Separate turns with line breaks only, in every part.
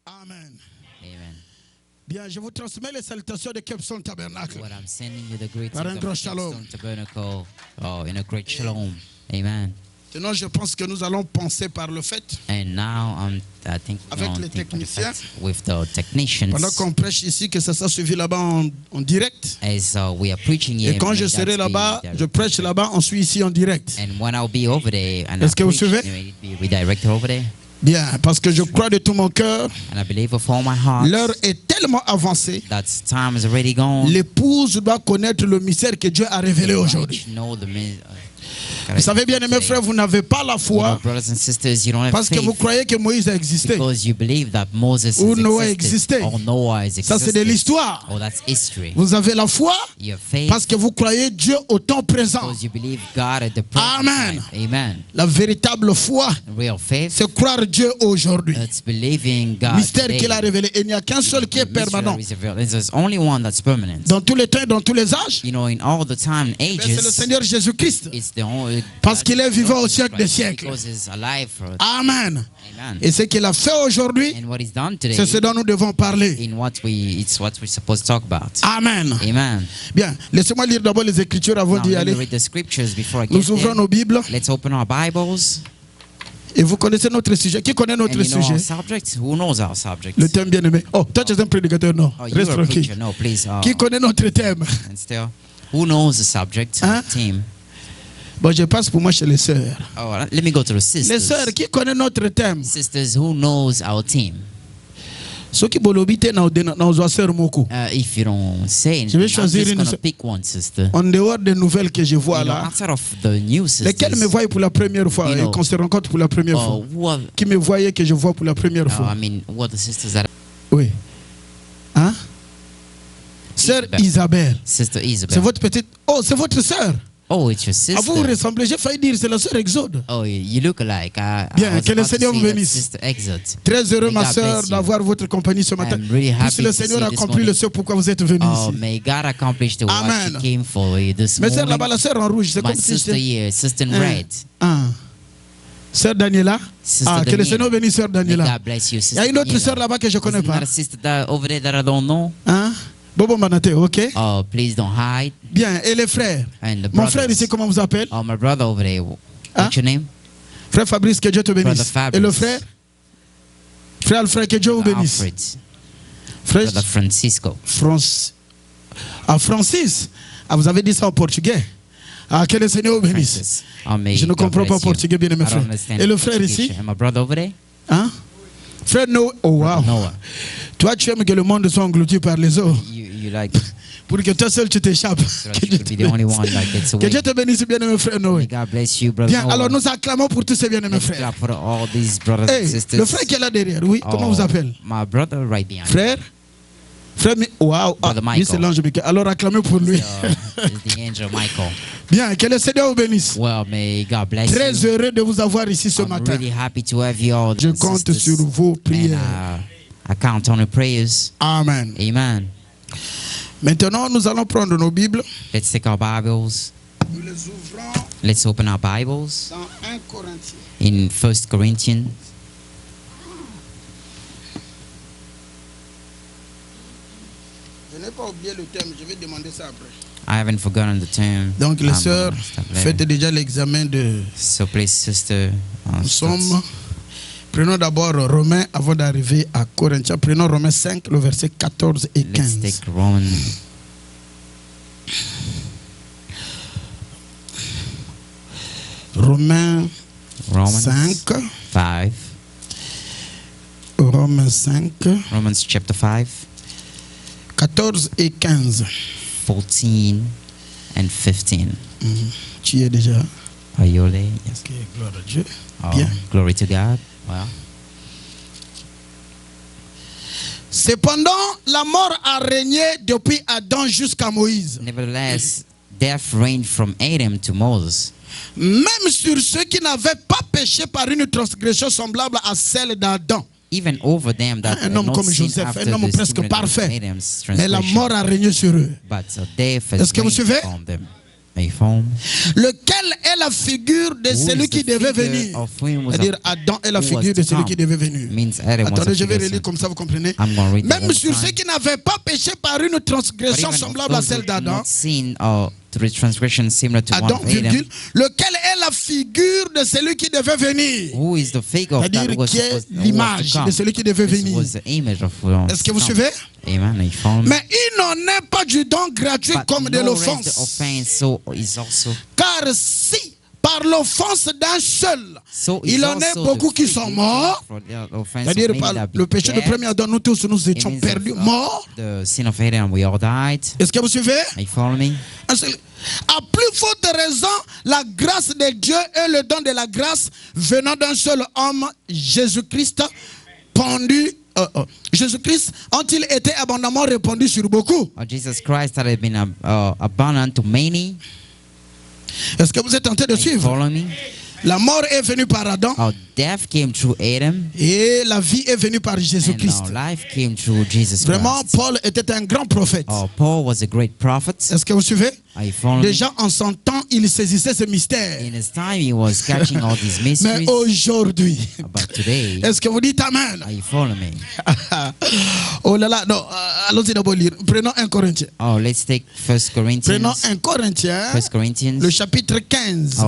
Amen.
Amen.
Bien, je vous transmets les salutations de Capstone Tabernacle.
What I'm sending you the greetings
Par un
of
grand
Capstone
shalom.
Tabernacle. Oh, in a great shalom. Amen.
Maintenant, je pense que nous allons penser par le fait,
And now I think we're
avec
going
les
to think of the
techniciens,
fact with the technicians.
pendant qu'on prêche ici, que ça soit suivi là-bas en direct.
As we are preaching here,
Et quand je
may
serai
that
là-bas,
be
je prêche là-bas, on suit ici en direct.
And when I'll be over there and
Est-ce que vous
preach,
suivez?
may it be redirected over there.
Bien, parce que je crois de tout mon cœur,
And I believe with all my heart
l'heure est tellement avancée.
that time is already gone.
L'épouse doit connaître le mystère que Dieu a révélé aujourd'hui. Vous savez bien, mes frères, vous n'avez pas la foi
brothers and sisters, you don't have
parce que vous
faith
croyez que Moïse a existé.
because you believe that Moses
Ou
has
Noé
existed,
existait.
or Noah has
Ça, c'est de
existed.
l'histoire.
Oh, that's history.
Vous avez la foi
You have faith
parce que vous croyez Dieu au temps présent.
because you believe God at the present
Amen.
time. Amen.
La véritable foi,
Real faith,
c'est croire Dieu aujourd'hui.
it's believing God
Mystère
today.
qu'il a révélé. Il n'y a qu'un seul qui est
The mystery
permanent.
that is revealed. There's only one that's permanent.
Dans tous les temps et dans tous les âges,
You know, in all the time and
c'est le
ages,
Seigneur Jésus-Christ.
it's the only
Parce qu'il est vivant au siècle des siècles.
because he's alive for
Amen.
Amen.
Et ce qu'il a fait aujourd'hui,
And what he's done today,
c'est ce dont nous devons parler.
it's what we're supposed to talk about.
Amen.
Amen.
Bien, laissez-moi lire d'abord les Écritures avant
Now,
d'y
let me
aller.
read the scriptures before I get
Nous ouvrons
there.
nos Bibles
Let's open our Bibles.
et vous connaissez notre sujet. Qui connaît
And
notre
you know our
sujet?
subject? Who knows our subject?
Le thème bien-aimé. Oh, toi tu es un prédicateur, non.
Oh, you
Reste
are a preacher.
tranquille.
No, please.
Qui connaît notre thème?
And still, who knows the subject?
Hein?
Team.
Bon, je passe pour moi chez les sœurs.
Oh, let me go to the
Les
sisters.
sœurs, qui connaît notre thème?
Sisters, who knows our team?
Ceux qui bolobité na sœur moko.
If you don't say
Je vais
anything, I'm
choisir
just
une
gonna
sœur.
pick one sister.
En dehors des nouvelles que je vois
You know,
là,
outside of the new sisters,
lesquelles me voient pour la première fois
You
et
know,
qu'on se rencontre pour la première fois.
who are,
Qui me voyaient que je vois pour la première fois.
I mean, who are the sisters that
Oui. Hein? Sœur Isabelle.
Sister Isabel.
C'est votre petite. Oh, c'est votre sœur.
Oh, it's your
À
sister.
vous ressemblez. J'ai failli dire c'est la sœur Exode.
Oh, you look alike.
Bien,
I was
que le
about to
Seigneur
say
vous
that
bénisse.
Sister Exit.
Très heureux,
May
ma
God
sœur,
bless you.
d'avoir votre compagnie ce matin.
I'm really happy
Puisse le
to see
Seigneur
you this
accomplir le
morning.
ce pourquoi vous êtes venus
Oh,
ici.
may God accomplish the what
Amen.
He came for you this
Mes sœurs
morning.
là-bas, la sœur en rouge, c'est
My
comme si
sister
c'était.
here, Sister in red.
Sœur Daniela.
Sister
Que le
Daniela.
Seigneur bénisse sœur
May
Daniela.
God bless you,
Il y
Sister
a une autre
Daniela.
sœur là-bas que je ne connais
Isn't
pas.
that a sister over there that I don't know?
Hein? Bobo Manate, ok?
Oh, please don't hide.
Bien, et les frères?
And the
Mon
brothers.
frère ici, comment vous appelle?
Oh, my brother over there. What's
Hein?
your name?
Frère Fabrice, que Dieu te bénisse.
Brother Fabrice.
Et le frère? Frère Alfred, que Dieu vous bénisse.
Alfred.
Frère
Brother Francisco.
Francis. Ah, vous avez dit ça en portugais. Ah, que le Seigneur vous bénisse.
Francis. Oh, may
Je ne
God
comprends
bless
pas
you.
portugais, bien aimé
I don't
frère.
understand
Et le frère
Portuguese.
ici?
And my brother over there?
Hein? Frère Noé. Oh, wow.
Noah.
Toi, tu aimes que le monde soit englouti par les eaux.
You like
Pour que toi seul tu t'échappes.
so that you could be the only one that gets
Que
away.
Dieu te bénisse, bien aimé frère
May
Noé.
God bless you, brother
Bien,
Noah.
alors nous acclamons pour tous ces bien-aimés
Let's
frères.
clap for all these brothers and
Hey,
sisters.
le frère qui est là derrière, oui, comment vous appelle?
My brother right behind me.
Frère? Frère, wow, ah,
Brother
lui
Michael.
c'est l'ange Michael. Alors acclamez pour lui.
Is the angel Michael.
Bien, que le Seigneur vous bénisse.
Well, may God bless
Très
you.
heureux de vous avoir ici ce
I'm
matin.
really happy to have you all.
Je compte sur vos prières.
And, I count on your prayers.
Amen.
Amen.
Maintenant, nous allons prendre nos Bibles.
Let's take our Bibles.
Nous les ouvrons
Let's open our Bibles
dans 1 Corinthiens.
in 1 Corinthians.
Je n'ai pas oublié le thème, je vais demander ça après.
I haven't forgotten the term.
Donc, les
I'm
sœurs,
gonna stop there.
faites déjà l'examen de.
So please, sister.
Nous sommes. Prenons d'abord Romains avant d'arriver à Corinthiens. Prenons Romains 5, le verset 14 et
Let's
15.
take Romans.
Romains
Romans
5.
5.
Romains 5,
Romans chapter 5,
14 et 15.
14 and 15.
Tu y es déjà?
Are you there? Yes.
Ok, gloire à Dieu.
Oh,
Bien.
glory to God. Well,
Cependant, la mort a régné depuis Adam jusqu'à Moïse.
nevertheless, death reigned from Adam to Moses,
Même sur ceux qui n'avaient pas péché par une transgression semblable à celle d'Adam.
even over them that
Un
had
homme
not
comme
sinned
Joseph,
after
un homme
the
presque
similar of
parfait.
Adam's
Mais la
transgression.
mort a régné sur eux.
But death has
Est-ce que vous
reigned
suivez?
from them.
Lequel est la figure de celui qui devait venir. C'est-à-dire Adam est la figure de celui qui devait venir. Attendez, je vais relire comme ça, vous comprenez. Même sur ceux qui n'avaient pas péché par une transgression semblable à celle d'Adam. Adam, virgule, lequel est la figure de celui qui devait venir. C'est-à-dire qui est l'image de celui qui devait venir. Est-ce que vous suivez? Mais il n'en est pas du don gratuit comme de l'offense. Car si par l'offense d'un seul, il en est beaucoup qui sont morts. C'est-à-dire par le péché de premier Adam, nous tous nous étions perdus, morts. Est-ce que vous suivez? À plus forte raison, la grâce de Dieu et le don de la grâce venant d'un seul homme, Jésus-Christ, pendu. Jésus-Christ, ont-ils été abondamment répandus sur beaucoup?
Jesus Christ had been abundant to many.
Est-ce que vous êtes tenté de suivre? La mort est venue par Adam.
Death came through Adam.
Et la vie est venue par Jésus-Christ.
Life came through Jesus
Vraiment,
Christ.
Paul était un grand prophète.
Paul was a great prophet.
Est-ce que vous suivez? Déjà
me?
en son temps, il saisissait ce mystère.
In his time, he was catching all these mysteries.
Mais aujourd'hui, est-ce que vous dites Amen?
Are you following me?
Oh là là, non, allons-y d'abord lire. Prenons 1 Corinthiens.
Let's take 1 Corinthians.
Prenons 1 Corinthiens.
1 Corinthians.
Le chapitre 15.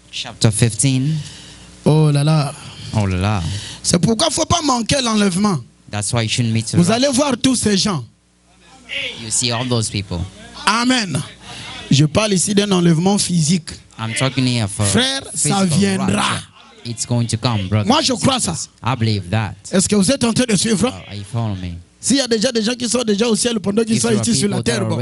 Chapter 15.
Oh là là.
Oh là là.
C'est pourquoi il ne faut pas manquer l'enlèvement.
That's why you shouldn't meet.
Vous allez voir tous ces gens.
You see all those people.
Amen. Je parle ici d'un enlèvement physique.
I'm talking here for
frère, ça viendra.
It's going to come, brother.
Moi, je crois ça.
I believe that.
Est-ce que vous êtes en train de suivre?
Are you following me?
S'il y a déjà des gens qui sont déjà au ciel pendant qu'ils sont ici sur la terre, bon,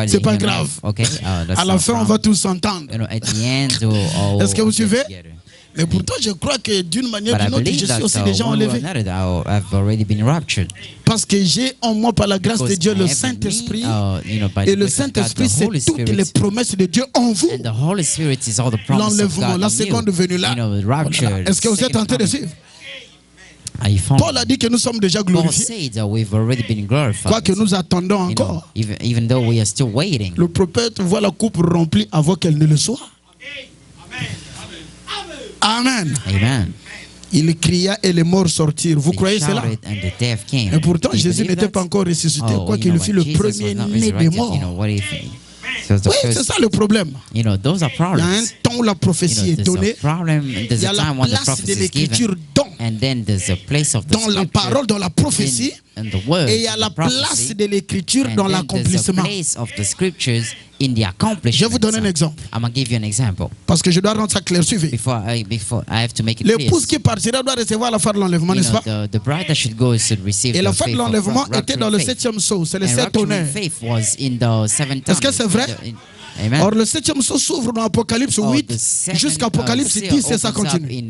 c'est pas grave.
Okay?
À la fin, on va tous s'entendre. Est-ce que vous suivez? Mais pourtant, je crois que d'une manière ou d'une autre, je suis aussi déjà enlevé. Parce que j'ai en moi, par la grâce de Dieu, le Saint-Esprit. Et le Saint-Esprit, c'est toutes les promesses de Dieu en vous. L'enlèvement, la seconde venue là. Est-ce que vous êtes en train de suivre? Paul a dit que nous sommes déjà glorifiés. Quoi que nous attendons encore. Le prophète voit la coupe remplie avant qu'elle ne le soit. Amen.
Amen.
Il cria et les morts sortirent. Vous croyez cela? Et pourtant, Jésus n'était pas encore ressuscité. Quoi qu'il fût le premier-né des morts. Oui, c'est ça le problème. Il y a un temps où la prophétie est donnée. Il y a la place de l'écriture dans la parole, dans la prophétie. Et il y a la place de l'écriture dans l'accomplissement. Je vais vous donner un exemple. Parce que je dois rendre ça clair. Suivez. L'épouse qui partira doit recevoir la fin de l'enlèvement, n'est-ce pas? Et la fin de l'enlèvement était dans le 7e sceau. C'est le 7 honneurs. Est-ce que c'est vrai? Or, le 7e sceau s'ouvre dans Apocalypse 8 jusqu'à Apocalypse 10 et ça continue.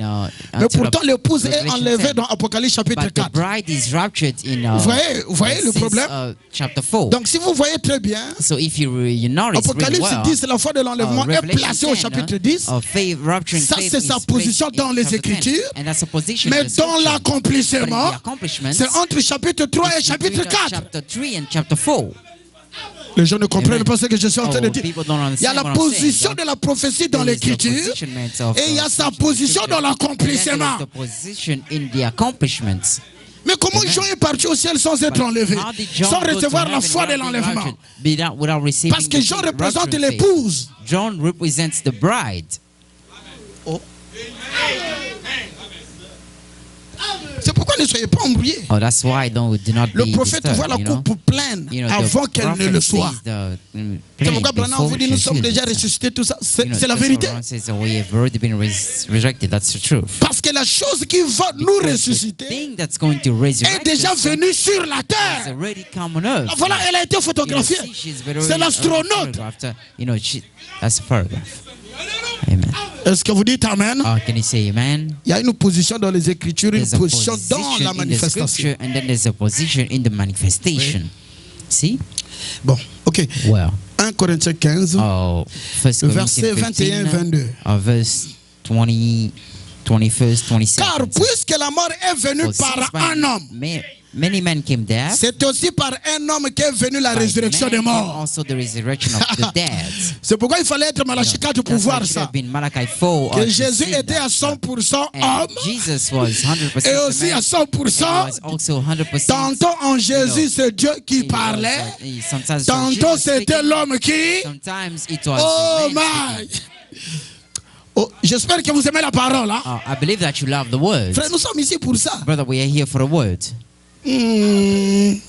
Mais pourtant, l'épouse est enlevée dans Apocalypse chapitre 4. Vous voyez le problème? Donc, si vous voyez très bien, Apocalypse 10, la foi de l'enlèvement est placée au chapitre 10. Ça, c'est sa position dans les Écritures. Mais dans l'accomplissement, c'est entre chapitre 3 et chapitre 4. Les gens ne comprennent pas ce que je suis en train de dire. Il y a la position de la prophétie dans l'écriture et il y a sa position dans l'accomplissement. Mais comment Jean est parti au ciel sans être enlevé, sans recevoir la foi de l'enlèvement? Parce que Jean représente l'épouse.
John represents the bride.
Oh. C'est pourquoi ne soyez pas embrouillés. Le prophète voit la coupe pleine avant qu'elle ne le soit. C'est pourquoi Branham vous dit nous sommes déjà ressuscités, tout ça. C'est la vérité. Parce que la chose qui va nous ressusciter est déjà venue sur la terre. Voilà, elle a été photographiée. C'est l'astronaute.
Amen.
Est-ce que vous dites Amen?
Can you say amen?
Il y a une position dans les Écritures, une position dans la manifestation.
And then there's a position in the manifestation.
Oui.
See?
Bon, ok.
Well,
1 Corinthiens 15, verset 21-22.
Verse 20, 21st, 27.
Car puisque la mort est venue par un homme,
many men came there.
C'est aussi par un homme qu'est venue la résurrection des morts.
Also the resurrection of the dead.
C'est pourquoi il fallait être Malachi 4 pour voir ça. Que Jésus était à 100% homme.
Jesus was 100%
et aussi à 100%. Tantôt en Jésus, c'est Dieu qui parlait. Tantôt c'était l'homme qui. Oh my. Oh, j'espère que vous aimez la parole. Hein?
I believe that you love the word.
Frère, nous sommes ici pour ça.
Brother, we are here for the word.
Et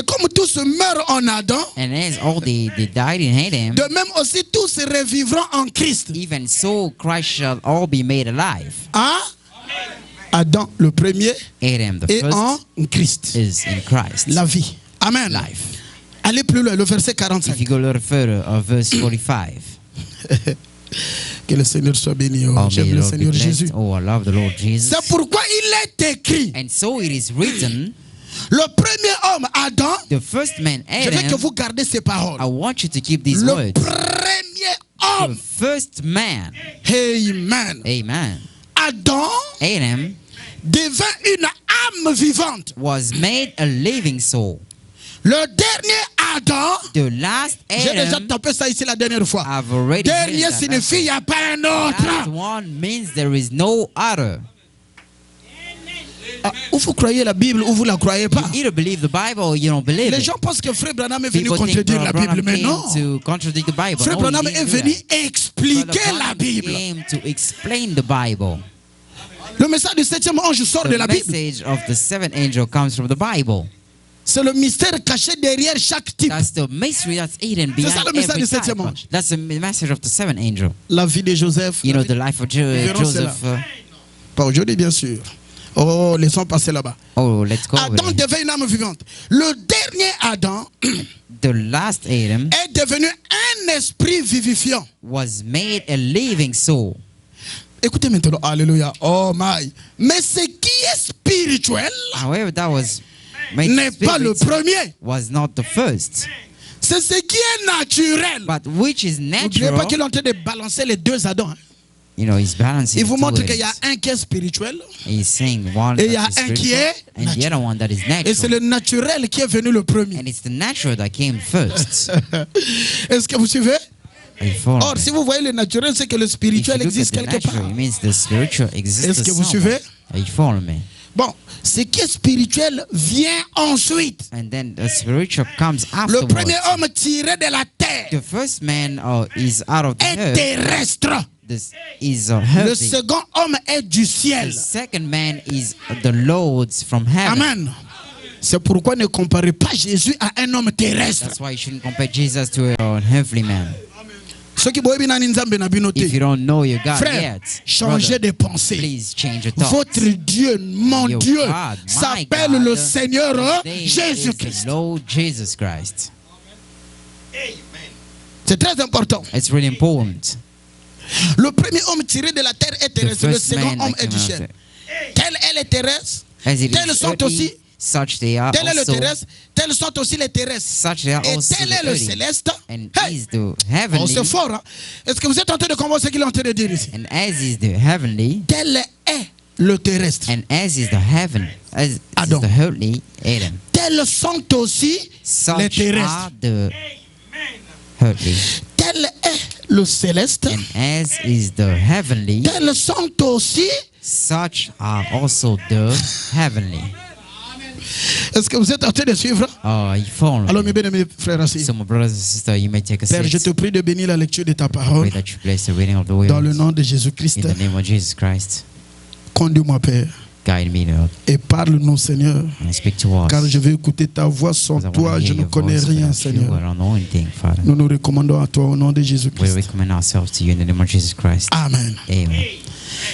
comme tous meurent en Adam,
and as all they died in Adam,
de même aussi tous revivront en Christ.
Even so, Christ shall all be made alive.
Hein? Adam le premier
Adam, the
et
first,
en Christ.
Is in Christ.
La vie. Amen.
Life.
Allez plus loin, le verset 45.
If you go a little further, verse 45.
Que le Seigneur soit béni. Oh, j'aime le Seigneur Jésus.
Oh, I love the Lord Jesus.
C'est pourquoi il est écrit.
And so it is written.
Le premier homme, Adam.
The first man, Adam.
Je veux que vous gardez ces paroles.
I want you to keep these
le
words.
Le premier homme.
The first man.
Amen.
Amen.
Adam. Devint une âme vivante.
Was made a living soul.
Le dernier Adam,
the last Adam,
j'ai déjà tapé ça ici la dernière fois.
Dernier
signifie il n'y a pas un autre.
Last one means there is no other.
Ou vous croyez la Bible ou vous la croyez pas.
You either believe the Bible or you don't believe
Les gens pensent que Frère Branham est venu contredire la Bible, mais non. Frère Branham est venu expliquer la Bible.
To explain the Bible.
Le message du 7e ange sort de la Bible.
The message of the 7th angel comes from the Bible.
C'est le mystère caché derrière chaque type.
That's the mystery that's hidden behind
ça, le message du 7e ange.
That's the message of the 7th angel.
La vie de Joseph.
You know, the life of Joseph.
Pas aujourd'hui, bien sûr. Oh, laissons passer là-bas.
Oh, let's go.
Adam devint une âme vivante. Le dernier Adam,
the last Adam,
est devenu un esprit vivifiant.
Was made a living soul.
Écoutez maintenant, alléluia. Oh my. Mais ce qui est spirituel,
however, that was
n'est pas le premier.
Was not the first.
C'est ce qui est naturel.
But which is natural.
N'oubliez pas qu'il est en train de balancer les deux Adams.
You know, he's balancing.
Il vous montre qu'il y a un qui est spirituel.
He's saying one
et il y a un qui est
and the other one that is natural.
Et c'est le naturel qui est venu le premier.
And it's the natural that came first.
Est-ce que vous suivez? Or, si vous voyez le naturel, c'est que le spirituel existe quelque part. Est-ce que vous suivez? Bon, ce qui est spirituel vient ensuite.
And then the spiritual comes afterwards.
Le premier homme tiré de la terre.
The first man is out of the earth.
Terrestre.
Le
second homme est du ciel.
The second man is the Lord's from heaven.
Amen. C'est pourquoi ne comparez pas Jésus à un homme terrestre.
That's why you shouldn't compare Jesus to a heavenly man.
If
you don't know your God
Frère,
yet,
changez de pensée.
Please change your thoughts.
Votre Dieu, mon
your
Dieu,
s'appelle
le Seigneur
Jésus-Christ. Lord Jesus Christ.
C'est très important.
It's really important.
Le premier homme tiré de la terre est terrestre, le second homme est du ciel. Tel est le terrestre, tels sont aussi.
Such they are
tel est le
also,
terrestre, tels sont aussi les terrestres.
Such they are
et
also
tel est le céleste.
And is the heavenly.
Oh, c'est fort, hein? Est-ce que vous êtes en train de comprendre ce qu'il est en train de dire ici?
And as is the heavenly.
Tel est le terrestre.
And as is the heaven, as
Adam.
is the heavenly Adam.
Tels sont aussi
such
les terrestres.
Are the heavenly.
Tel est le céleste.
And as is the heavenly.
Tels sont aussi.
Such are also the heavenly.
Est-ce que vous êtes en train de suivre? Alors mes bien-aimés frères et sœurs, Père, je te prie de bénir la lecture de ta parole dans le nom de Jésus-Christ. Conduis-moi, Père. Et parle-nous, Seigneur, car je veux écouter ta voix. Sans toi, je ne connais rien, Seigneur. Nous nous recommandons à toi au nom de Jésus-Christ. Amen.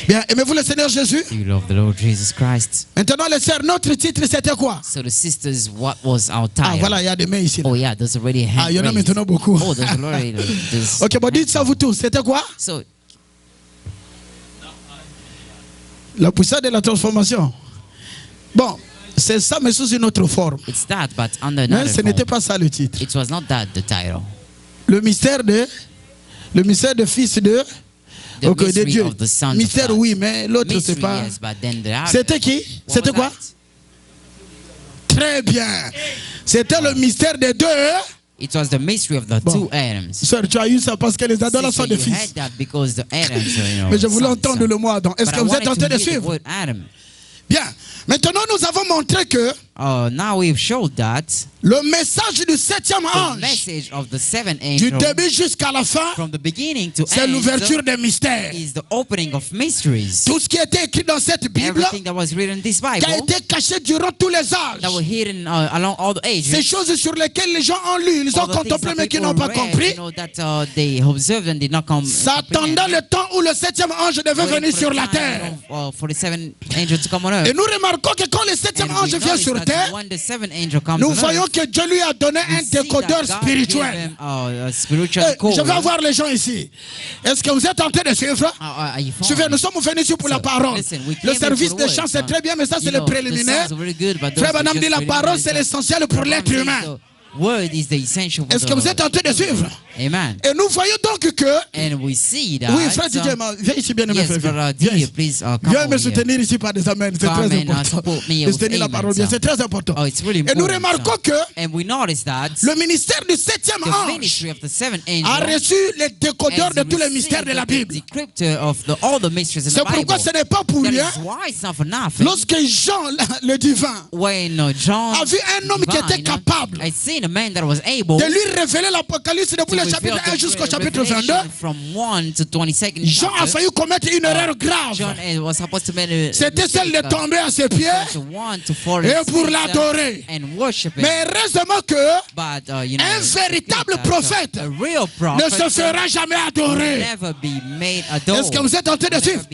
Bien, aimez-vous le Seigneur Jésus?
You love the Lord Jesus Christ.
Maintenant, les sœurs, notre titre c'était quoi?
So the sisters, what was our title?
Ah, voilà, il y a des mains ici.
Oh yeah, there's already hand
il y en a maintenant beaucoup.
Oh, there's already.
Ok, bon, dites ça vous tous. C'était quoi?
So,
la puissance de la transformation. Bon, c'est ça, mais sous une autre forme.
It's that, but under another
mais ce n'était pas ça le titre.
It was not that the title.
Le mystère de fils de. Ok, de Dieu. Mystère, oui, mais l'autre c'est pas.
Yes,
c'était qui? C'était quoi? Très bien. C'était le mystère des deux.
It was the mystery of the two Adams.
Sœur, tu as eu ça parce que les Adams sont des fils. Mais je voulais entendre le mot Adam. Est-ce que vous êtes en train de suivre? Bien. Maintenant, nous avons montré que
now we've showed that
le message du septième ange, du début jusqu'à la fin, c'est l'ouverture des mystères. Tout ce qui a été écrit dans cette Bible, qui a été caché durant tous les âges, ces choses sur lesquelles les gens ont lu, ils ont contemplé mais qui n'ont pas compris, s'attendant le temps où le septième ange devait venir sur la terre. Et nous remarquons que quand le septième ange vient sur terre, nous voyons que Dieu lui a donné un décodeur spirituel. Je vais voir les gens ici. Est-ce que vous êtes en train de suivre? Suivez, nous sommes venus ici pour la parole. Le service de chant c'est très bien, mais ça c'est le préliminaire. Frère Branham dit la parole c'est l'essentiel pour l'être humain. Est-ce que vous êtes en train de suivre?
Amen.
Et nous voyons donc que
oui,
frère DJ, viens ici bien aimé frère. Viens me soutenir ici par des amens, c'est très important. De soutenir la parole bien, c'est très important. Et nous remarquons que le ministère du septième ange a reçu les décodeurs de tous les mystères de la Bible. C'est pourquoi ce n'est pas pour rien. Lorsque Jean le divin a vu un homme qui était capable de lui révéler l'Apocalypse depuis le chapitre 1 jusqu'au chapitre 22, Jean a failli commettre une erreur grave. C'était celle de tomber à ses pieds et pour l'adorer. Mais heureusement que un véritable prophète ne se fera jamais adorer. Est-ce que vous êtes en train de suivre?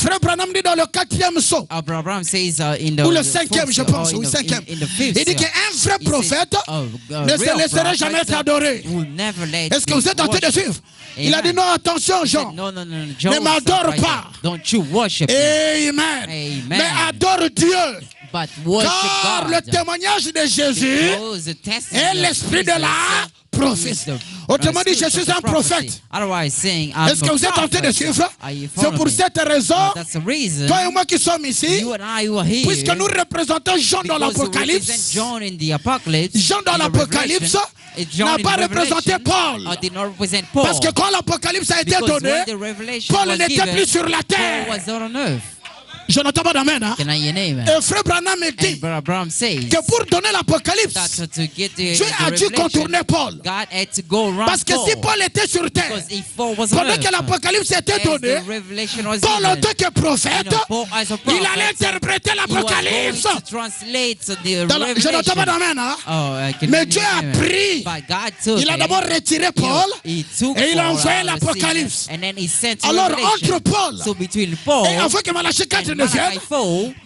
Frère Branham dit dans le 4e saut, ou le 5e je pense, ou le 5e, il dit qu'un vrai prophète ne se laisserait jamais être adoré. Est-ce que vous êtes en train de suivre? Il a dit non, attention Jean, ne m'adore pas. Amen. Mais adore Dieu. Car le témoignage de Jésus est l'esprit de la prophétie. Autrement dit, je suis un prophète. Est-ce que vous êtes en train de suivre? C'est pour cette raison, toi et moi qui sommes ici, puisque nous représentons Jean dans l'Apocalypse, Jean dans l'Apocalypse n'a pas représenté Paul. Parce que quand l'Apocalypse a été donné, Paul n'était plus sur la terre. Je n'entends pas d'amen. Hein? Et frère Branham me dit que pour donner l'Apocalypse, Dieu a dû contourner Paul. Parce que si Paul était sur terre, pendant que l'Apocalypse était donné, Paul en tant que prophète, il allait interpréter l'Apocalypse. Je n'entends pas d'amen. Hein? Mais Dieu a pris. Il a d'abord retiré Paul et il a envoyé l'Apocalypse. Alors entre Paul et avant que Malachie 4 ne vienne,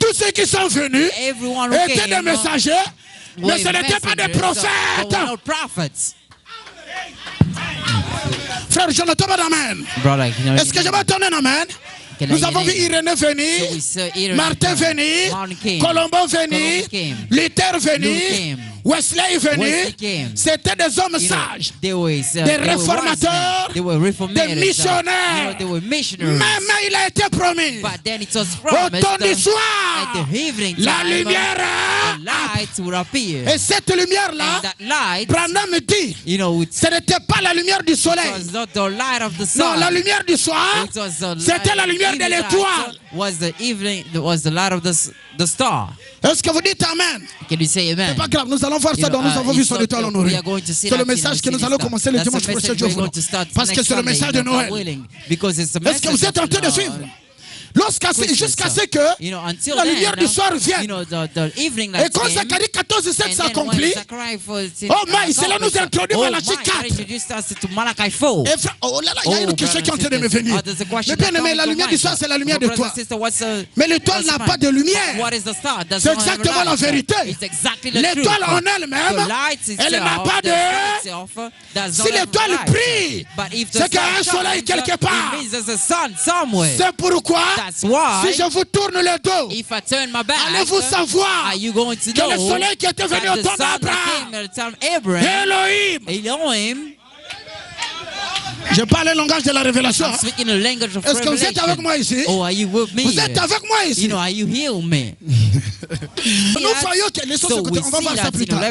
tous ceux qui sont venus étaient des messagers, mais ce n'étaient pas des prophètes. Frère, je ne t'entends pas d'amen. Est-ce que je vais entendre un amen? Nous avons vu Irénée venir, Martin venir, Colombo venir, Luther venir, Wesley venir. C'était des hommes sages, des réformateurs, des missionnaires. Même il a été promis. Au temps du soir, la lumière. Et cette lumière-là, Branham dit, ce n'était pas la lumière du soleil. Non, la lumière du soir, c'était la lumière de l'étoile. Est-ce que vous dites amen? C'est pas grave, nous allons voir ça dans Nous avons vu son étoile en Orient. C'est le message que nous allons commencer le dimanche prochain, Dieu voulant. Parce que c'est le message de Noël. Est-ce que vous êtes en train de suivre? Jusqu'à ce que la lumière du soir vienne. Et quand Zacharie 14:7 s'accomplit, oh my, cela nous introduit Malachie 4. Et oh là là, il y a une question qui est en train de me venir. Mais bien aimé, la lumière du soir, c'est la lumière de toi. Mais l'étoile n'a pas de lumière. C'est exactement la vérité. L'étoile en elle-même, elle n'a pas de... Si l'étoile brille, c'est qu'il y a un soleil quelque part. C'est pourquoi si je vous tourne le dos, allez-vous savoir que le soleil qui était venu au temps d'Abraham, Elohim, Je parle le langage de la révélation. Est-ce que vous êtes avec moi ici?
Oh, are you with me?
Vous êtes avec moi ici?
You know, are you healed me?
Nous voyons que les choses on va voir ça plus tard. Et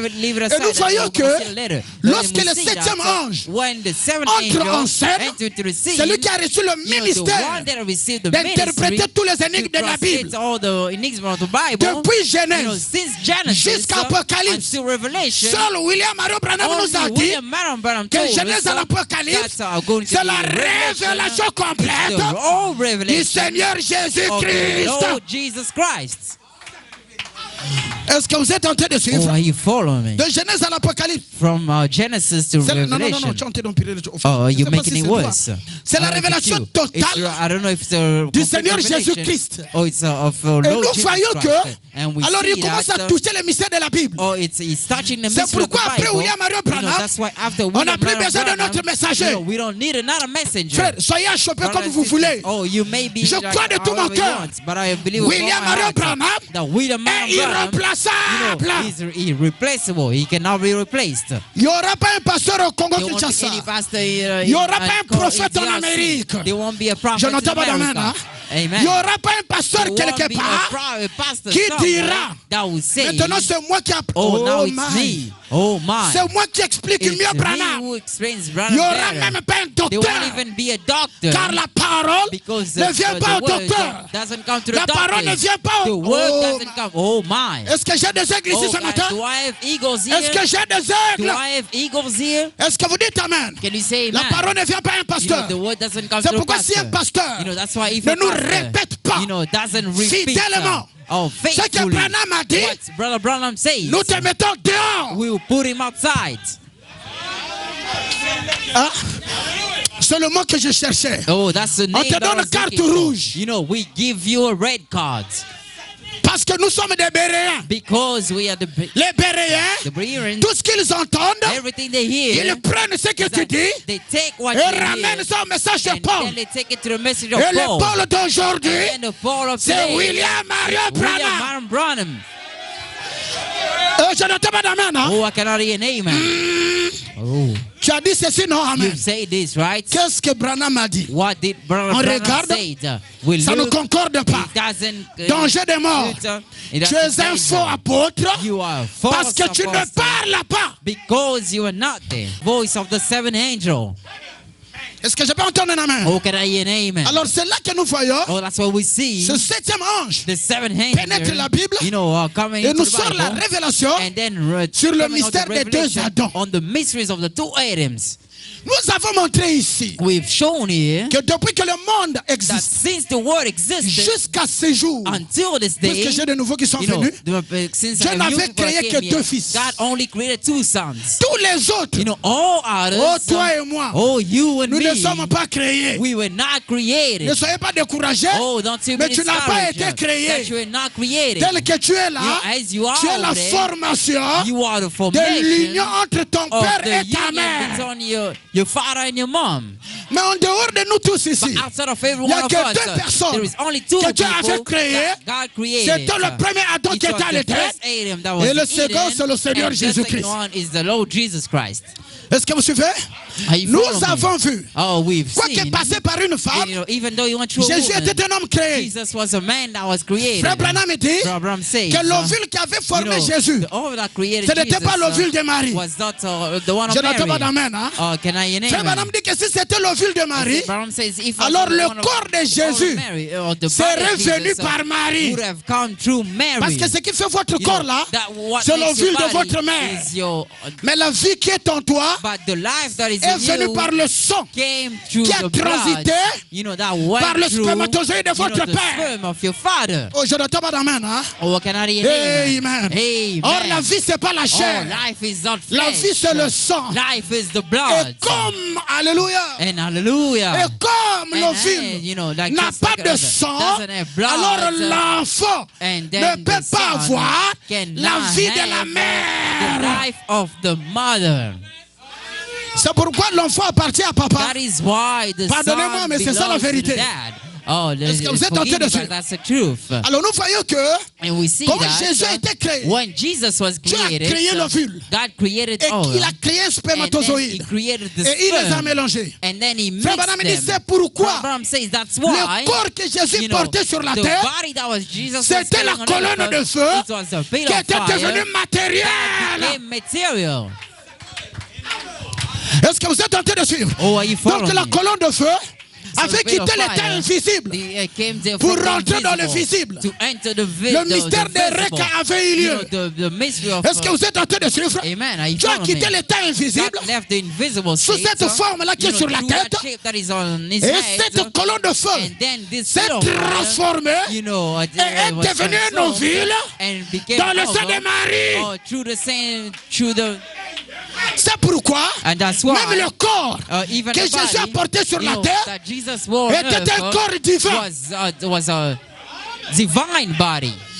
nous voyons que lorsque le septième ange entre en scène, c'est lui qui a reçu le ministère d'interpréter tous les énigmes de la Bible. Depuis Genèse jusqu'à Apocalypse, seul William Marion Branham nous a dit que Genèse à l'Apocalypse, c'est la révélation complète du Seigneur Jésus-Christ. Est-ce que vous êtes en train de suivre?
Are you following me?
De Genèse à l'Apocalypse.
From Genesis to Revelation. Oh, you're making it worse.
C'est la révélation totale du Seigneur Jésus-Christ.
Oh, it's of
Et nous voyons que, alors il commence à toucher les mystères de la Bible.
Oh, it's touching the mystery of the Bible.
C'est pourquoi après William Marion Branham, on n'a plus besoin de notre messager.
We don't need another messenger.
Frère, soyez achoppés comme vous voulez.
Oh, you may be.
Je crois de tout mon cœur. William Marion Branham est irremplaçable.
Irreplaceable. He cannot be replaced.
Il n'y aura pas un pasteur au Congo Kinshasa. Il n'y aura pas un prophète en Amérique. Je n'entends pas d'amen. Il n'y aura pas un pasteur quelque part qui dira maintenant c'est moi qui apprends.
Oh my.
C'est moi qui explique mieux Branham. Il n'y aura même pas un docteur. Car la parole ne vient pas au docteur. La parole ne vient pas au
my.
Est-ce que j'ai des aigles ici ce matin? Est-ce que j'ai des aigles? Est-ce que vous dites amen? La parole ne vient pas à un pasteur. C'est pourquoi si un pasteur ne nous répète pas fidèlement ce que Branham a dit, nous te mettons dehors.
We will put him outside.
Ah, c'est le mot que je cherchais.
Oh, that's the name.
On te donne une carte rouge.
You know, we give you a red card.
Parce que nous sommes des Béréens.
Because we are
les Béréens, tout ce qu'ils entendent, ils prennent ce que tu dis et ramènent ça au message de Paul. Et le Paul d'aujourd'hui, c'est William Marion Branham. Je n'entends pas d'amen.
Oh, I cannot hear an amen.
Tu as dit ceci, non? Amen.
You say this, right?
Qu'est-ce que Branham a dit?
What did Branham say?
Ça ne concorde pas. Danger de mort. Tu es un faux apôtre parce que tu ne parles pas.
Because you are not the voice of the seventh angel.
Est-ce que je peux entendre un amen?
Oh, can I hear an amen?
Alors c'est là que nous voyons.
Oh, that's what we see.
Ce septième ange
pénètre
la Bible et nous sort la révélation sur le mystère des deux Adams.
On the mysteries of the two Adams.
Nous avons montré ici que depuis que le monde existe, jusqu'à ce jour, parce que j'ai de nouveaux qui sont venus, Dieu n'avait créé que deux fils. Tous les autres, toi et moi, nous ne sommes pas créés. Ne soyez pas découragés, mais tu n'as pas été créé. Tel que tu es là, tu es la formation de l'union entre ton père et ta mère.
Your father and your mom.
Mais en dehors de nous tous ici, il n'y a que deux personnes que Dieu avait créées. C'était le premier Adam qui était à l'éternel et le second c'est le Seigneur Jésus-Christ. Est-ce que vous suivez? Nous avons vu, quoi qu'il passait par une femme, Jésus était un homme créé. Frère Branham dit que l'ovule qui avait formé Jésus, ce n'était pas l'ovule de Marie. Je n'entends pas d'amen. Frère Branham dit que si c'était l'ovule de Marie, alors le corps de Jésus serait venu par Marie. Parce que ce qui fait votre corps là, c'est l'ovule de votre mère. Mais la vie qui est en toi est venue par le sang qui a transité par le spermatozoïde de votre père. Oh, je n'entends pas d'amen. Amen. Or la vie c'est pas la chair. La vie c'est le sang. Et comme, alléluia, et comme l'ovule n'a pas de sang, alors l'enfant ne peut pas avoir la vie de la mère. C'est pourquoi l'enfant appartient à papa. Pardonnez-moi, mais c'est ça la vérité. Est-ce que vous êtes tenté de suivre? Alors nous voyons que quand Jésus a été créé, Dieu a créé l'ovule. Et il a créé un spermatozoïde. Et il les a mélangés. Frère Branham dit c'est pourquoi le corps que Jésus portait sur la terre, c'était la colonne de feu qui était devenue matérielle. Est-ce que vous êtes tenté de suivre? Donc la colonne de feu avait quitté l'état invisible pour rentrer dans le visible. Le mystère des Reka avait eu lieu. Est-ce que vous êtes en train de suivre? Tu as quitté l'état invisible sous cette forme-là qui est sur la tête. Et cette colonne de feu s'est transformée et est devenue un ovule dans le sein de Marie. C'est pourquoi même le corps que Jésus a porté sur la terre était un corps divin.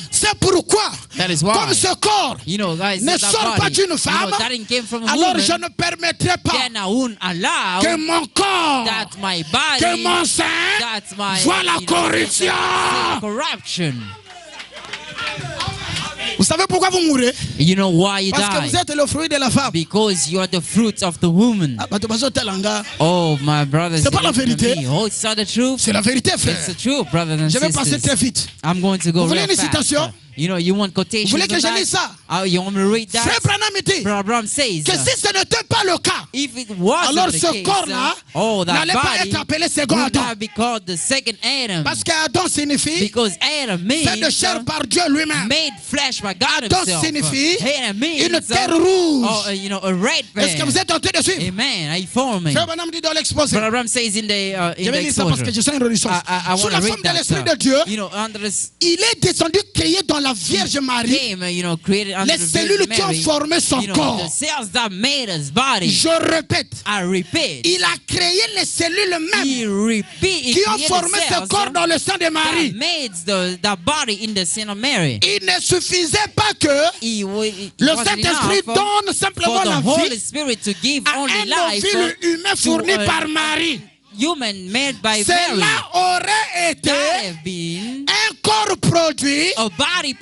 C'est pourquoi, comme ce corps ne sort pas d'une femme, alors je ne permettrai pas que mon corps, que mon sein voit la corruption. Vous savez pourquoi vous mourrez?
You know why you
Parce que vous êtes le fruit de la femme.
Because you are the fruit of the woman. Oh, my brothers.
C'est pas la vérité.
Oh, it's not the truth.
C'est la vérité, frère.
It's the truth, brothers and
sisters. Je vais passer très vite.
I'm going to go
vous voulez
real
une
fast.
citation?
You know, you want quotations?
Vous voulez que je lise ça?
You want me to read that?
Frère Branham dit que si ce n'était pas le cas, alors ce corps-là n'allait pas être appelé second Adam. Parce qu'Adam signifie fait de chair par Dieu lui-même. Adam signifie une terre rouge. Est-ce que vous êtes tenté de suivre? Frère Branham dit dans l'exposé. Je vais lire ça parce que je sens une religion. Sous la forme de l'Esprit de Dieu, il est descendu créé dans la Vierge Marie, les cellules qui ont formé son corps. Je répète, il a créé les cellules mêmes qui ont formé ce corps dans le sein de Marie. Il ne suffisait pas que le Saint-Esprit donne simplement la vie à un ovule humain fourni par Marie. Cela aurait été un corps produit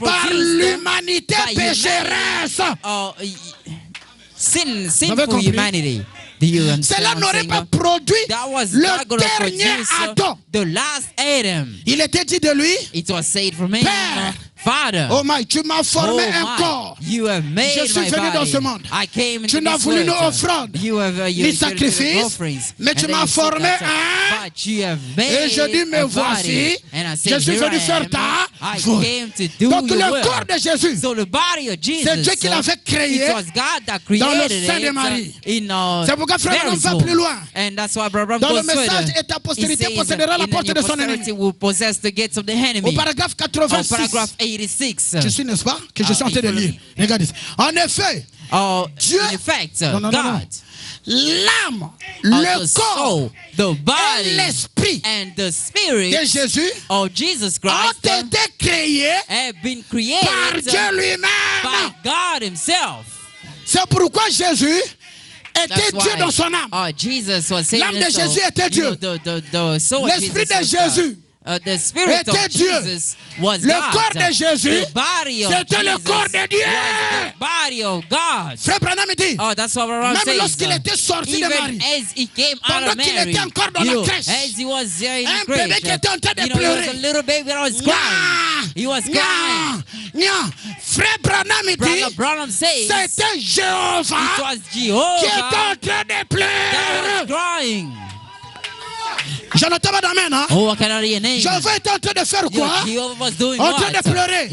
par l'humanité pécheresse.
Sinful humanity.
Cela n'aurait pas produit le dernier Adam. Il était dit de lui, Père, oh my, tu m'as formé un corps. Je suis venu dans ce monde. Tu n'as voulu ni offrande, ni sacrifice, mais tu m'as formé un. Et je dis, mais voici, je suis venu faire ta voix. Donc le corps de Jésus, c'est Dieu qui l'avait créé dans le sein de Marie. C'est pourquoi frère, on va plus loin. Dans le message, et ta postérité possédera la porte de son ennemi. Au paragraphe 86. Je suis, n'est-ce pas, que je suis en train de lire. Regardez. En effet, Dieu, l'âme, le corps, et l'esprit de Jésus ont été créés par Dieu lui-même. C'est pourquoi Jésus était Dieu dans son âme. L'âme de Jésus était Dieu. L'esprit de Jésus était Dieu. Le corps de Jésus, c'était le corps de Dieu. Frère Branham dit, même lorsqu'il était sorti de Marie, pendant qu'il était encore dans la crèche, un bébé qui était en train de pleurer. Frère Branham dit, c'était Jéhovah qui était en train de pleurer. Jonathan va d'Amen, hein? Jéhovah était en train de faire quoi? En train de pleurer.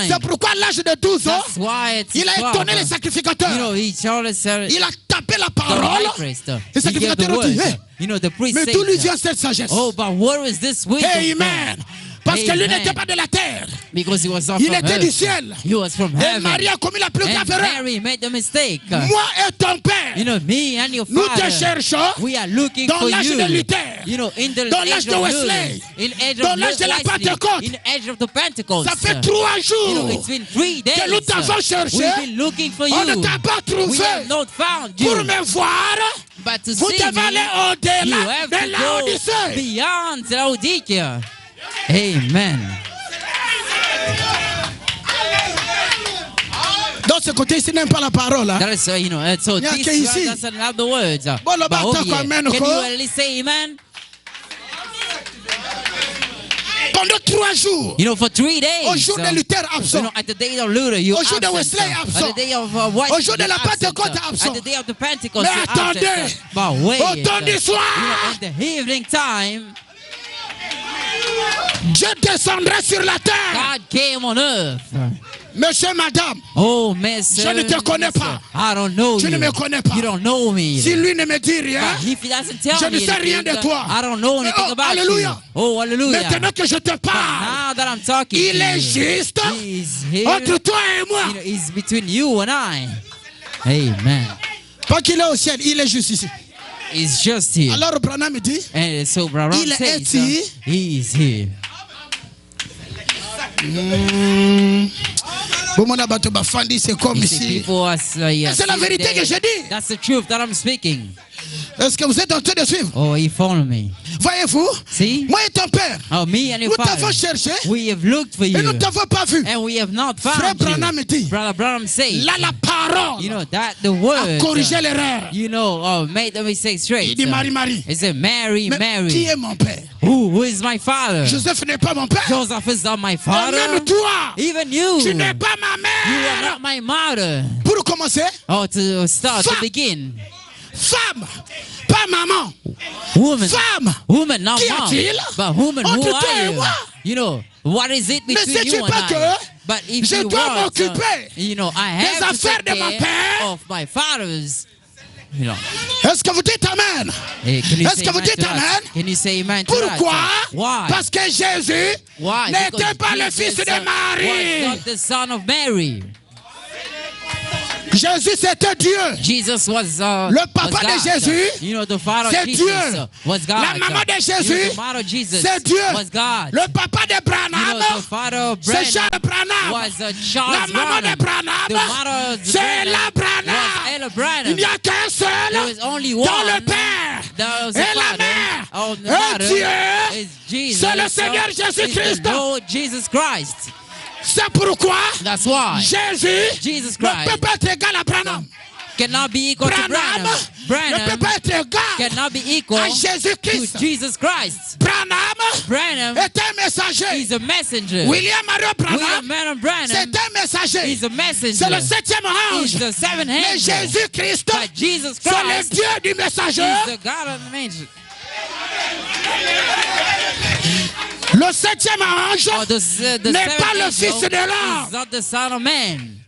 C'est pourquoi à l'âge de 12 ans, il a étonné les sacrificateurs. Il a tapé la parole. Les sacrificateurs ont dit, hey, mais d'où lui vient cette sagesse? Amen. Parce que lui n'était pas de la terre.
Because he was not
il
from
était
earth.
du ciel.
He was from
Et
heaven.
Marie a commis la plus grave
And
erreur.
Mary made the mistake.
Moi et ton père,
You know, me and your
nous
father,
te cherchons
we are looking
dans
for
l'âge
you.
de Luther,
You know, in the
dans
age
l'âge de
of
Wesley,
Luther, in age
dans
of
l'âge de la
Wesley,
Pentecôte.
in age of the Pentecost.
Ça fait 3 jours
You know, it's been 3 days.
que nous t'avons cherché.
We've been looking for you.
On ne t'a pas
We
trouvé.
have not found you.
Pour me voir,
But to
vous
see
devez
me,
aller
you
au-delà
have
de
to
Laodicée.
go beyond Laodicea. Amen.
Dans ce côté ici, n'aime pas la parole. Hein?
That is, you know, so
Il y a
this
que ici.
doesn't have the words.
Bon, le
But
bâton
over here,
amen,
can you
quoi?
at least say amen?
Pendant 3 jours,
You know, for 3 days.
au jour de Luther
You
absent,
know, at the day of Luther, you
au jour de
absent.
Wesley absent,
At the day of Wesley,
au jour de la Pentecôte absent.
At the day of the Pentecost,
Mais
you
attendez,
absent. But wait,
au temps du soir,
you know, at the evening time,
Dieu descendra sur la terre.
God came on earth.
Monsieur, madame,
Oh, mister,
je ne te connais pas.
I don't know
Tu
you.
ne me connais pas.
You don't know me.
Si lui ne me dit rien,
But if he doesn't tell
je
me
ne sais rien de
anything,
toi.
I don't know anything
Oh,
about
alléluia.
you. Oh, hallelujah.
maintenant que je te
But
parle,
now that I'm talking
il
to
est
you,
juste
he's here.
entre toi et moi.
You know, he's between you and I. Amen.
Pas qu'il est au ciel, il est juste ici.
He's just here.
Alors Branham dit,
And so Branham
il
says,
est ici.
he's here.
c'est comme
You see,
ici.
people are, yeah,
C'est la vérité
there.
que je dis.
That's the truth that I'm speaking.
Est-ce que vous êtes en train de suivre?
Oh, you follow me.
Voyez-vous?
See?
Moi et ton père,
Oh, me and your
nous
father.
t'avons cherché
We have looked for
et
you.
nous t'avons pas vu.
And we have not
Frère
found you.
Branham dit,
Brother Branham says,
là la parole
you know, that the
a
word,
corrigé l'erreur.
you know, made the mistake straight.
Il dit Marie, Marie.
He said, Mary,
Mais
Mary.
qui est mon père?
Who is my father?
Joseph n'est pas mon père.
Joseph is not my
Et
father.
même toi,
Even you.
tu n'es pas ma
You are
mère.
not my mother.
Pour commencer,
Oh, to start, to
Femme.
begin.
femme, pas maman.
Woman.
Femme.
Woman, not
Qu'y
mom.
a-t-il
But woman, who
entre toi
are
et
you?
moi?
You know, what is it
Mais
between
sais-tu
you
pas
and
que
I? But if
je
you
dois
want,
m'occuper
you know, I
des
have to
affaires
take
de mon
care
père?
of my father's, you know.
Est-ce que vous dites Amen?
Hey, can you
Est-ce
say
que vous
amen
dites
to that?
Amen?
Can you say amen to
Pourquoi?
that? Why?
Parce que Jésus
Why?
n'était
Because
pas le
Jesus,
fils de
was
Marie.
not the son of Mary.
Jésus c'était Dieu.
Jesus was
Le papa
was
de
God.
Jésus,
You know, the father
c'est
of Jesus
Dieu.
was God.
La maman de
You
Jésus,
know, the mother of Jesus
c'est Dieu.
was God.
Le papa de
You
Branham,
know, the father of
c'est
Branham
Charles Branham.
was
La
Charles
maman de
Branham. The
Branham,
mother of
c'est Ella
was
Branham.
Ella
Il
Branham.
n'y a qu'un seul
There is only one.
dans le Père
There was
et
a
la
father.
mère.
Oh, the
Et
mother
Dieu,
is Jesus.
c'est le
The Son
Seigneur
is
Jésus-Christ.
the Lord Jesus Christ.
C'est pourquoi
That's why
Jésus
Jesus
ne
Christ
peut pas être égal à Branham.
cannot be equal to
Branham
Branham.
ne
Branham
peut pas être égal
cannot be equal
à
to
Jésus-Christ.
Jesus Christ.
Branham
Branham
est un messager.
is a messenger.
William Mario
William
Branham,
Marion
c'est
Branham
un messager.
is a messenger.
C'est le 7e
He's
ange.
the seventh
Mais
angel.
Jésus-Christ,
But Jesus
c'est le
Christ
Dieu du messager.
is the God of the angel.
Le 7e ange
Oh, the
n'est
seventh
pas le
angel
fils de l'homme.
is not the son of man.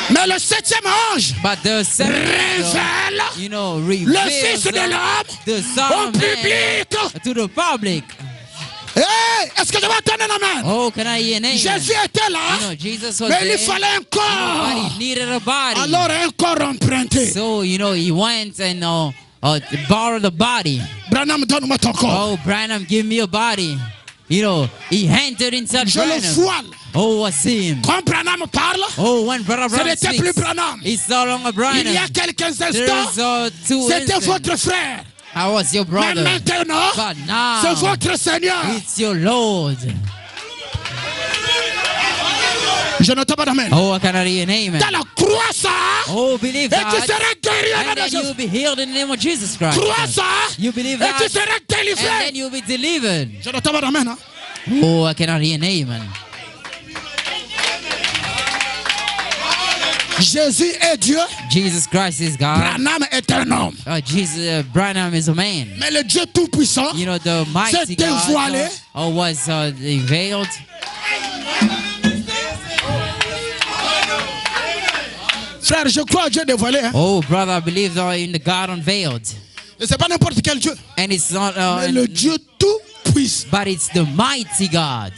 Mais le 7e ange
But the seventh angel,
révèle
you know,
le
reveals
Fils de l'homme
the son
au
of man
public.
to the public.
Hey, est-ce que je vais entendre un amen?
Oh, can I hear an amen?
Jésus était là,
You know, Jesus was
mais il
there,
lui fallait un
but
corps.
he needed a body.
Alors un corps emprunté.
So, you know, he went and borrowed a body.
Branham, donne-moi ton corps.
Oh, Branham, give me a body. You know, he entered inside
Je le
Branham.
voile.
Oh, I see him.
Quand Branham parle,
Oh, when Brother
ce
Branham
n'était plus
speaks,
Branham.
it's no longer
Il y a
Branham.
quelques
There's
instants,
two
c'était
instants.
votre frère.
I was your
Mais
brother.
maintenant,
But
c'est
now,
votre Seigneur.
it's your Lord.
Je n'entends pas d'amen.
Oh, I cannot hear an amen.
Dans la croix ça,
Oh, believe
et tu
that.
seras guéri
And
avec
then
des
you'll
choses.
be healed in the name of Jesus Christ.
Crois ça,
You believe
et tu
that.
seras
And then
délivré.
you'll be delivered.
Je n'entends pas d'amen. Hein?
Oh, I cannot hear an amen.
Jésus est Dieu,
Jesus Christ is God.
Branham est un homme.
Branham is a man.
Mais le Dieu Tout-Puissant
You know, the mighty
s'est
God
dévoilé.
was veiled.
Frère, je crois à Dieu dévoilé. Hein?
Oh, brother, I believe in the God unveiled.
Et c'est pas n'importe quel Dieu.
And it's not,
mais le Dieu tout puissant.
But it's the mighty God.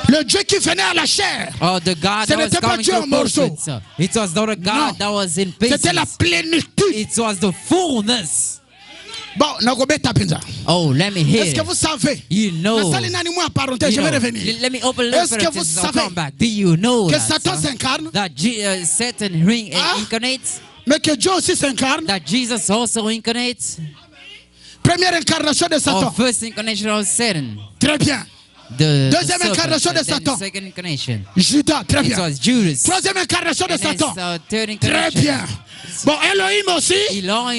Le Dieu qui venait à la chair.
Oh, the God
ce n'était pas Dieu en morceaux.
It was not a God that was in pieces.
C'était la plénitude.
It was the fullness.
Bon,
oh, let me hear.
Est-ce que vous savez?
You know.
Je vais revenir.
Let me open a little bit.
Est-ce que vous savez?
Do you know
que Satan s'incarne?
That Satan incarnates.
Mais que Dieu aussi s'incarne.
That Jesus also incarnates.
Première incarnation de Satan.
Oh, first incarnation of Satan.
Très bien. Deuxième incarnation de Satan. Judas, très bien. Troisième incarnation de Satan. Très bien. Bon, Elohim aussi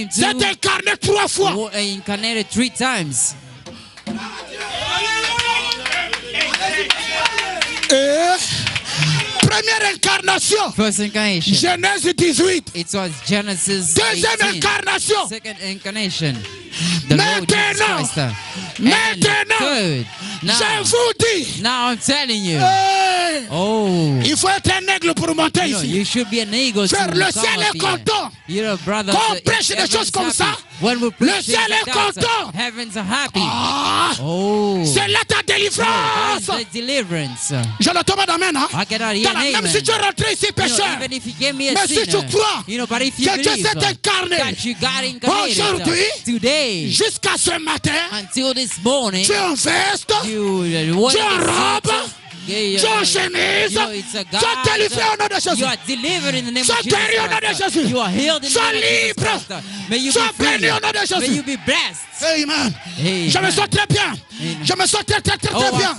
s'est incarné 3 fois.
Incarnated 3 times.
Et première incarnation.
First incarnation.
Genèse 18.
It was Genesis 18.
Deuxième incarnation.
Second incarnation.
Maintenant, je vous dis.
Now I'm telling you.
Hey,
oh,
il faut être un aigle pour monter ici.
You should be an eagle.
Frère, le ciel est content. Quand on prêche des choses comme ça, le ciel est content.
Heavens are happy.
Ah, oh, c'est là ta délivrance. Je ne tombe dans main. Même si tu es rentré ici pécheur, mais si tu crois que Dieu s'est incarné aujourd'hui, jusqu'à ce matin,
until this morning,
tu es en veste, tu es en robe, tu es en chemise, tu es délivré au nom de Jésus. Tu es guéri au nom de Jésus. Sois libre. Sois béni au nom de Jésus. Amen. Je me sens très bien. Je me sens très bien.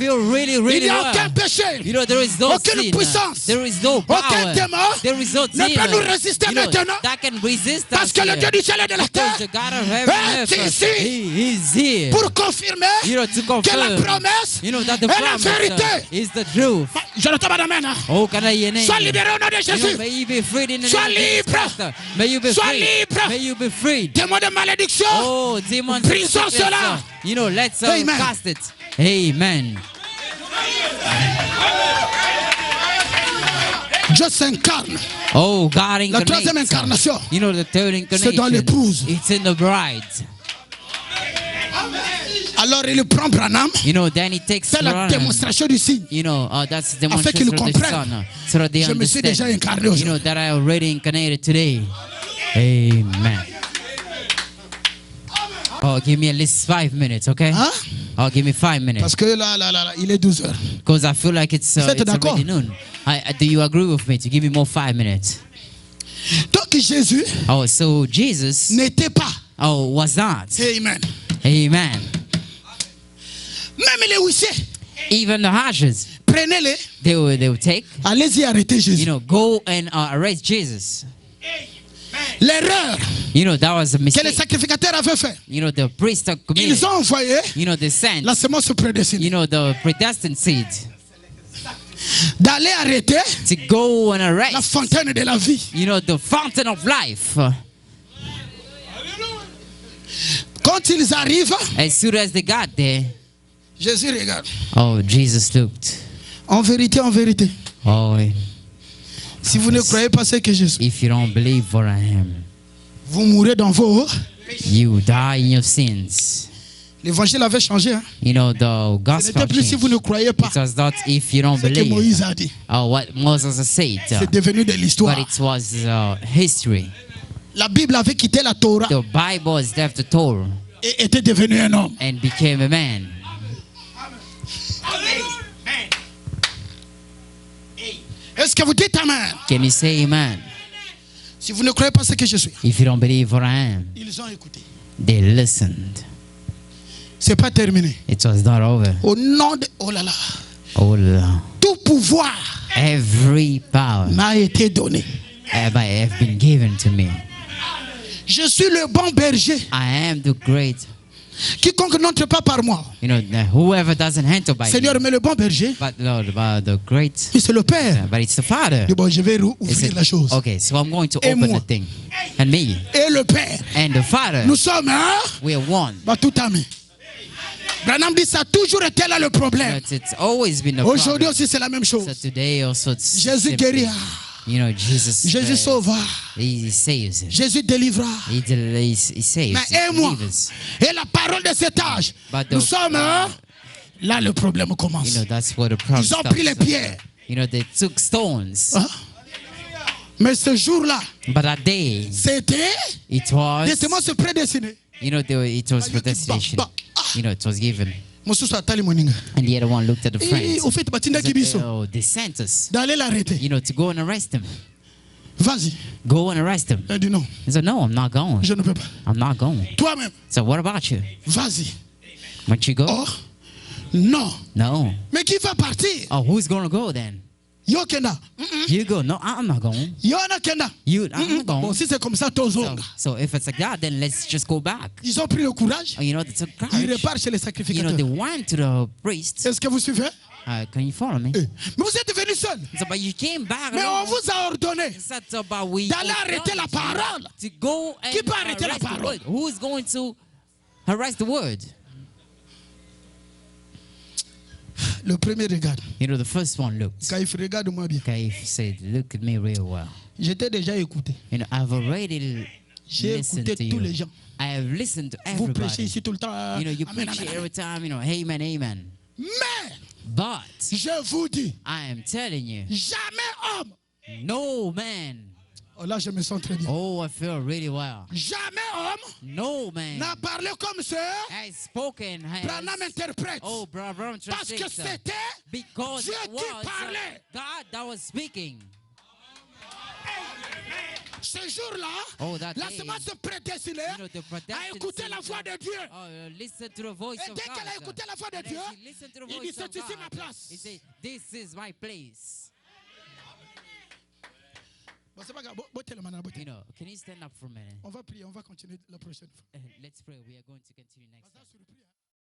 Il n'y a aucun péché, aucune puissance, aucun démon ne peut nous résister maintenant. Parce que le Dieu du ciel et de la terre est ici pour confirmer que la promesse est la vérité. Je ne t'abandonne pas. Sois libéré au nom de Jésus. Sois libre. Sois libre. Démon de malédiction. Brisons cela.
Let's cast it. Amen.
Dieu s'incarne.
Oh, God incarnates.
La troisième incarnation.
The third incarnation.
C'est dans l'épouse.
It's in the bride.
Alors il prend Branham.
Then he takes
c'est la démonstration du signe.
That's the demonstration of the Son. So that they
Je me suis déjà incarné aujourd'hui.
That I already incarnated today. Amen. Oh, give me at least 5 minutes, okay?
Hein?
Oh, give me 5 minutes.
Parce que là, il est 12 heures.
Because I feel like it's already noon. Do you agree with me to give me more 5 minutes?
Donc Jésus.
Oh, so Jesus
n'était pas.
Oh, was not.
Amen.
Amen.
Même les huissiers.
Even the Hashes.
Prenez-les.
They will take.
Allez-y arrêter Jésus.
Go and arrest Jesus.
L'erreur
that was a mistake
que les sacrificateurs avaient fait.
The priest committed.
Ils ont envoyé
they sent,
la semence prédestinée.
The predestined seed.
D'aller arrêter
to go and arrest
la fontaine de la vie.
The fountain of life.
Quand ils arrivent,
as soon as they got there,
Jésus regarde.
Oh, Jesus looked.
En vérité, en vérité.
Oh,
si vous ne croyez pas ce que je suis,
if you don't believe what I am,
vous mourrez dans vos
you die in your sins.
L'évangile avait changé. Hein?
The gospel
ce n'était plus si vous ne croyez pas.
It was not if you don't
believe. Ce que Moïse a dit.
What Moses said.
C'est devenu de l'histoire.
But it was history.
La Bible avait quitté la Torah.
The Bible has left the Torah.
Et était devenu un homme.
And became a man.
Est-ce que vous dites amen?
Can you say amen?
Si vous ne croyez pas ce que je suis.
If you don't believe what I am.
Ils ont écouté.
They listened.
C'est pas terminé.
It was not over.
Au nom de oh là là.
Oh là là.
Tout pouvoir.
Every power
m'a été donné.
Have been given to me.
Je suis le bon berger.
I am the great.
Quiconque n'entre pas par moi.
Whoever doesn't enter by
Seigneur, mais le bon berger.
But Lord, the great.
C'est le Père.
But it's the Father.
Bon, je vais ouvrir la chose.
Okay, so I'm going to open the thing. And me.
Et le Père.
And the Father.
Nous sommes un.
We are one.
Bah, tout ami. Branham dit ça a toujours été là le problème.
But it's always been the
Aujourd'hui aussi c'est la même chose.
So today also it's
Jésus guérit.
You know,
Jésus sauva.
He saves him.
Jésus délivra.
He saves.
Mais et moi, et la parole de cet âge, nous sommes là, le problème commence.
You know, that's where the problem
Ils ont pris les pierres.
You know, they took stones.
Mais ce jour-là, c'était des semences prédestinées.
You know, it was predestination. You know, it was given. And the other one looked at the friends. Said, oh, they sent us. You know, to go and arrest him.
Vas-y.
Go and arrest him.
Elle dit non.
He said, no, I'm not going.
Je ne peux pas.
I'm not going.
Toi-même.
So what about you?
Vas-y.
Won't you go?
Oh, non.
No.
Mais qui va partir?
Oh, who's going to go then?
Yo Kenda.
You go. No, I'm not going.
Yo na Kenda.
I'm not going.
Bon, si c'est comme ça,
so if it's like that, then let's just go back.
Ils ont pris le courage.
You know, they took courage.
Ils repartent chez les sacrificateurs.
You know, they went to the priest.
Est-ce que vous suivez?
Can you follow me?
Mais vous êtes venu seul.
So, but you came back.
Mais on vous a ordonné
d'aller
arrêter la parole.
To go and
qui peut arrêter la parole?
Who's going to harass the word?
Le premier regarde.
You know, the first one looked.
Kaïf, regarde-moi bien.
Kaïf said, look at me real well.
J'étais déjà écouté.
You know, I've already
J'ai écouté tous les gens.
I have listened to everybody.
Vous prêchez ici tout le temps.
You know, you preach it every time. You know, amen, amen. But
je vous dis,
I am telling you,
jamais homme.
No man.
Oh, là, je me sens très bien.
Oh, I feel really well.
Jamais homme.
No man.
N'a parlé comme ça.
Has spoken.
Branham interprète.
Oh, Branham
parce que c'était Dieu qui parlait.
God that was speaking.
Ce jour-là, la semence prédestinée a écouté la voix de Dieu. Et dès qu'elle a écouté la voix de Dieu, il dit, c'est ici ma place.
This is my place. You know, can you stand up for a minute?
On va prier, on va continuer la prochaine fois.
Let's pray. We are going to continue next time.